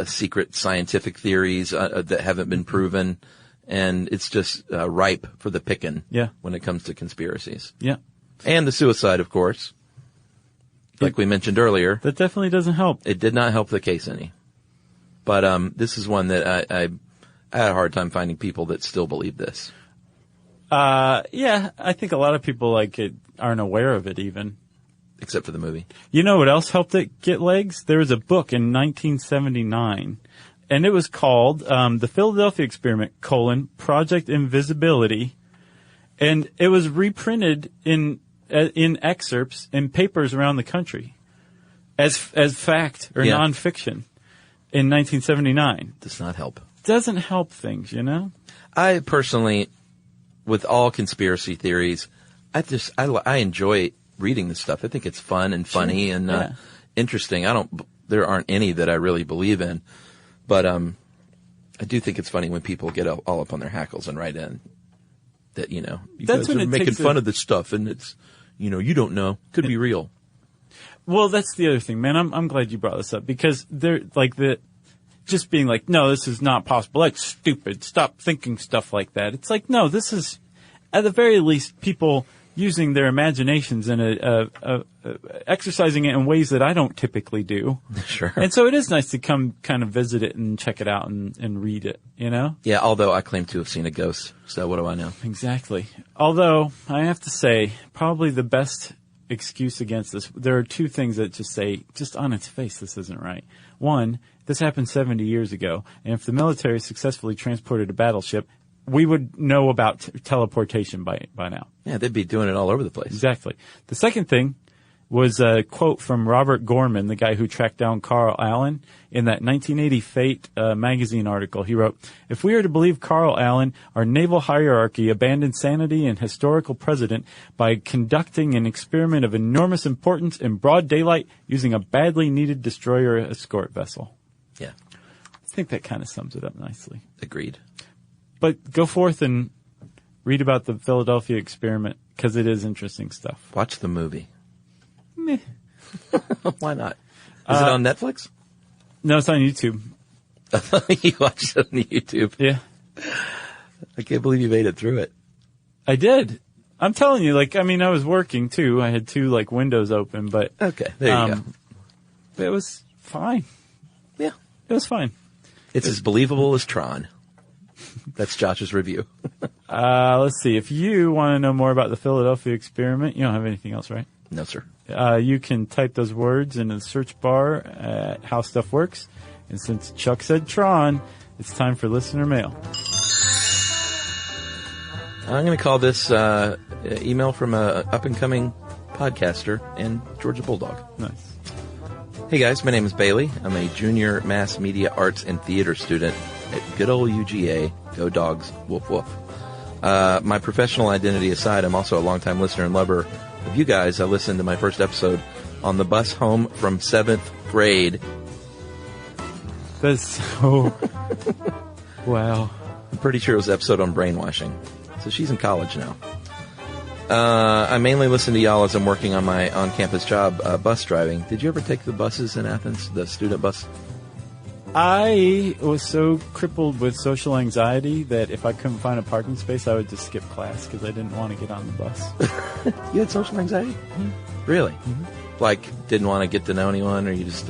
secret scientific theories that haven't been proven, and it's just ripe for the picking when it comes to conspiracies. Yeah. And the suicide, of course, like we mentioned earlier. That definitely doesn't help. It did not help the case any. But this is one that I had a hard time finding people that still believe this. Yeah, I think a lot of people aren't aware of it even. Except for the movie. You know what else helped it get legs? There was a book in 1979, and it was called The Philadelphia Experiment, Project Invisibility, and it was reprinted in excerpts in papers around the country as fact or nonfiction in 1979. Does not help. Doesn't help things, I personally, with all conspiracy theories, I enjoy reading this stuff. I think it's fun and funny and interesting. There aren't any that I really believe in, but I do think it's funny when people get all up on their hackles and write in that you that's guys are making fun of this stuff, and it's you don't know, could be real. Well, that's the other thing, man. I'm glad you brought this up, because they're just being like, no, this is not possible. That's stupid. Stop thinking stuff like that. It's like, no, this is, at the very least, people using their imaginations and exercising it in ways that I don't typically do. Sure. And so it is nice to come kind of visit it and check it out and read it, you know? Yeah, although I claim to have seen a ghost, so what do I know? Exactly. Although, I have to say, probably the best excuse against this, there are two things that just say, just on its face, this isn't right. One, this happened 70 years ago, and if the military successfully transported a battleship, we would know about teleportation by now. Yeah, they'd be doing it all over the place. Exactly. The second thing was a quote from Robert Gorman, the guy who tracked down Carl Allen, in that 1980 Fate magazine article. He wrote, "If we are to believe Carl Allen, our naval hierarchy abandoned sanity and historical precedent by conducting an experiment of enormous importance in broad daylight using a badly needed destroyer escort vessel." Yeah. I think that kind of sums it up nicely. Agreed. But go forth and read about the Philadelphia experiment, because it is interesting stuff. Watch the movie. Meh. Why not? Is it on Netflix? No, it's on YouTube. You watched it on YouTube? Yeah. I can't believe you made it through it. I did. I'm telling you, I was working too. I had two, windows open, but... Okay, there you go. It was fine. Yeah. It was fine. It's as believable as Tron. That's Josh's review. Let's see. If you want to know more about the Philadelphia experiment, you don't have anything else, right? No, sir. You can type those words in the search bar at How Stuff Works. And since Chuck said Tron, it's time for listener mail. I'm going to call this email from a up-and-coming podcaster and Georgia Bulldog. Nice. Hey, guys. My name is Bailey. I'm a junior mass media arts and theater student at good old UGA. Go Dogs, woof woof. My professional identity aside, I'm also a longtime listener and lover of you guys. I listened to my first episode on the bus home from 7th grade. That's so... Wow. I'm pretty sure it was the episode on brainwashing. So she's in college now. I mainly listen to y'all as I'm working on my on-campus job, bus driving. Did you ever take the buses in Athens, the student bus? I was so crippled with social anxiety that if I couldn't find a parking space, I would just skip class because I didn't want to get on the bus. You had social anxiety? Mm-hmm. Really? Mm-hmm. Like, didn't want to get to know anyone, or you just...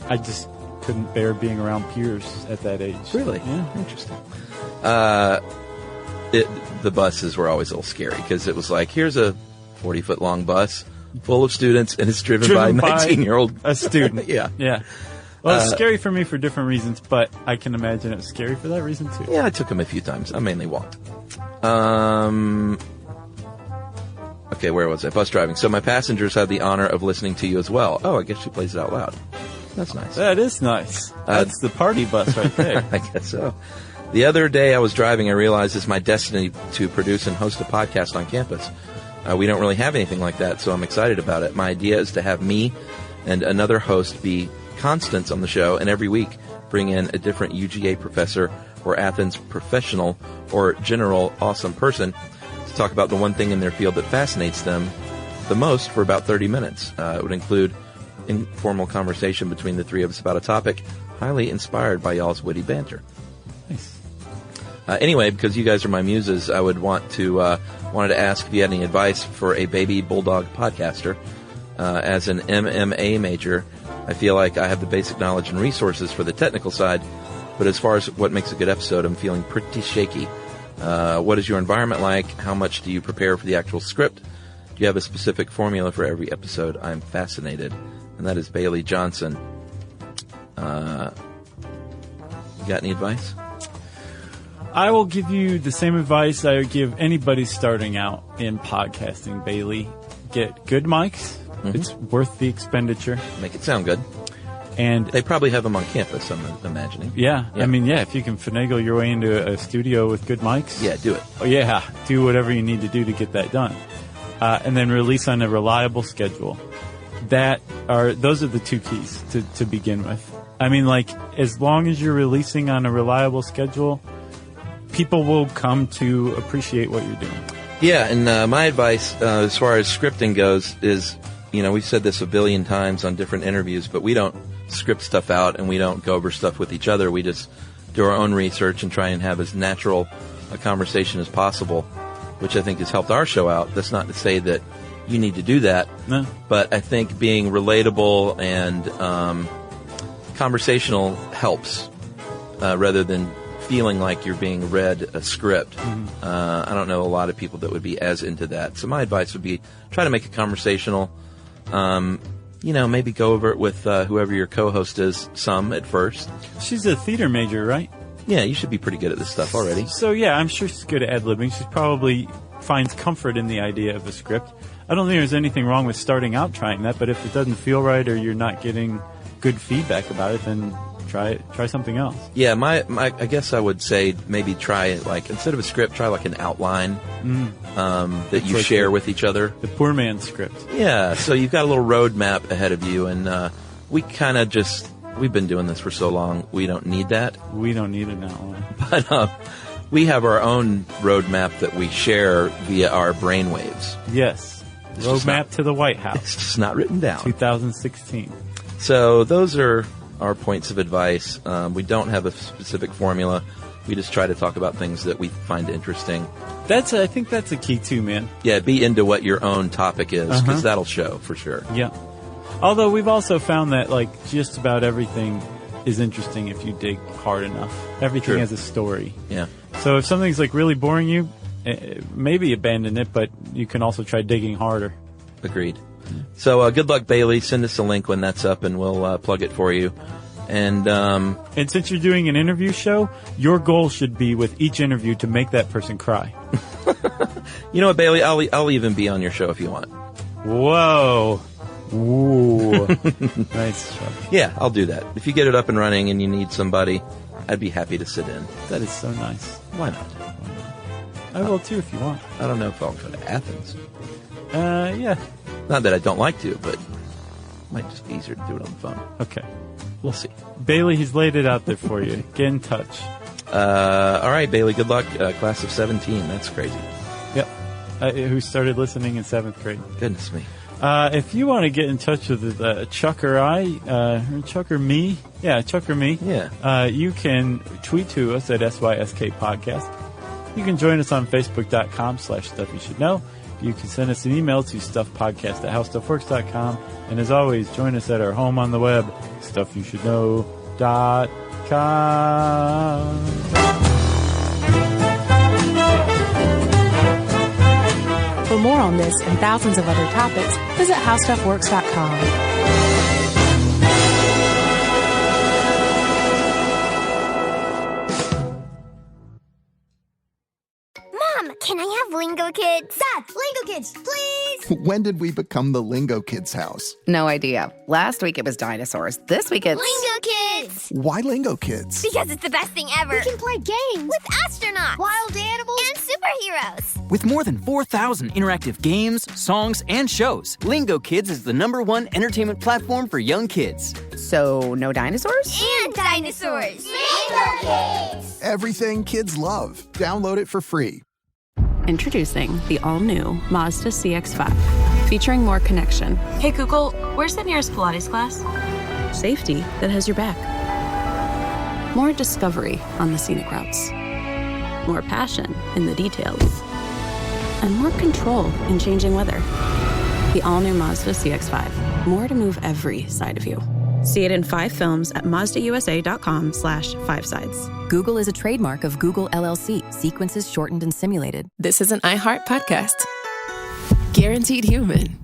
I just couldn't bear being around peers at that age. Really? Yeah. Interesting. The buses were always a little scary because it was like, here's a 40-foot long bus full of students, and it's driven by a 19-year-old a student. Yeah. Yeah. Well, it's scary for me for different reasons, but I can imagine it was scary for that reason too. Yeah, I took him a few times. I mainly walked. Okay, where was I? Bus driving. So my passengers had the honor of listening to you as well. Oh, I guess she plays it out loud. That's nice. That is nice. That's the party bus right there. I guess so. The other day I was driving, I realized it's my destiny to produce and host a podcast on campus. We don't really have anything like that, so I'm excited about it. My idea is to have me and another host be constants on the show, and every week bring in a different UGA professor or Athens professional or general awesome person to talk about the one thing in their field that fascinates them the most for about 30 minutes. It would include informal conversation between the three of us about a topic highly inspired by y'all's witty banter. Nice. Anyway, because you guys are my muses, I would wanted to ask if you had any advice for a baby bulldog podcaster. As an MMA major, I feel like I have the basic knowledge and resources for the technical side, but as far as what makes a good episode, I'm feeling pretty shaky. What is your environment like? How much do you prepare for the actual script? Do you have a specific formula for every episode? I'm fascinated. And that is Bailey Johnson. You got any advice? I will give you the same advice I would give anybody starting out in podcasting, Bailey. Get good mics. Mm-hmm. It's worth the expenditure. Make it sound good. And they probably have them on campus, I'm imagining. Yeah. I mean, if you can finagle your way into a studio with good mics. Yeah, do it. Oh, yeah. Do whatever you need to do to get that done. And then release on a reliable schedule. Those are the two keys to begin with. I mean, as long as you're releasing on a reliable schedule, people will come to appreciate what you're doing. Yeah, and my advice as far as scripting goes is, we've said this a billion times on different interviews, but we don't script stuff out and we don't go over stuff with each other. We just do our own research and try and have as natural a conversation as possible. which I think has helped our show out. That's not to say that you need to do that. No. But I think being relatable and conversational helps rather than feeling like you're being read a script. Mm-hmm. I don't know a lot of people that would be as into that. So my advice would be try to make it conversational. Maybe go over it with whoever your co-host is some at first. She's a theater major, right? Yeah, you should be pretty good at this stuff already. So yeah, I'm sure she's good at ad-libbing. She probably finds comfort in the idea of a script. I don't think there's anything wrong with starting out trying that, but if it doesn't feel right or you're not getting good feedback about it, then try something else. Yeah, I guess I would say maybe try, like, instead of a script, try like an outline that you share with each other. The poor man's script. Yeah, so you've got a little roadmap ahead of you, and we kind of we've been doing this for so long, we don't need that. We don't need an outline. But we have our own roadmap that we share via our brainwaves. Yes. Roadmap to the White House. It's just not written down. 2016. So those are our points of advice. We don't have a specific formula. We just try to talk about things that we find interesting. I think that's a key too, man. Yeah, be into what your own topic is, because that'll show for sure. Yeah. Although we've also found that, like, just about everything is interesting if you dig hard enough. Everything has a story. Yeah. So if something's, like, really boring you, maybe abandon it, but you can also try digging harder. Agreed. So good luck, Bailey. Send us a link when that's up, and we'll plug it for you. And since you're doing an interview show, your goal should be with each interview to make that person cry. You know what, Bailey? I'll even be on your show if you want. Whoa. Ooh. Nice shot. Yeah, I'll do that. If you get it up and running and you need somebody, I'd be happy to sit in. That is so nice. Why not? I will too if you want. I don't know if I'll go to Athens. Yeah. Not that I don't like to, but it might just be easier to do it on the phone. Okay. We'll see. Bailey, he's laid it out there for you. Get in touch. All right, Bailey, good luck. Class of 17. That's crazy. Yep. Who started listening in 7th grade. Goodness me. If you want to get in touch with Chuck or Chuck or me, Chuck or me, you can tweet to us at SYSK Podcast. You can join us on Facebook.com/Stuff You Should Know. You can send us an email to stuffpodcast@howstuffworks.com. And as always, join us at our home on the web, stuffyoushouldknow.com. For more on this and thousands of other topics, visit howstuffworks.com. Mom, can I have Lingo Kids? Dad, Lingo Kids, please! When did we become the Lingo Kids house? No idea. Last week it was dinosaurs. This week it's... Lingo Kids! Why Lingo Kids? Because it's the best thing ever. We can play games with astronauts, wild animals, and superheroes. With more than 4,000 interactive games, songs, and shows, Lingo Kids is the #1 entertainment platform for young kids. So, no dinosaurs? And dinosaurs! Lingo Kids! Everything kids love. Download it for free. Introducing the all-new Mazda CX-5, featuring more connection. Hey Google, where's the nearest Pilates class? Safety that has your back. More discovery on the scenic routes. More passion in the details. And more control in changing weather. The all-new Mazda CX-5. More to move every side of you. See it in 5 films at MazdaUSA.com/5sides. Google is a trademark of Google LLC. Sequences shortened and simulated. This is an iHeart podcast. Guaranteed human.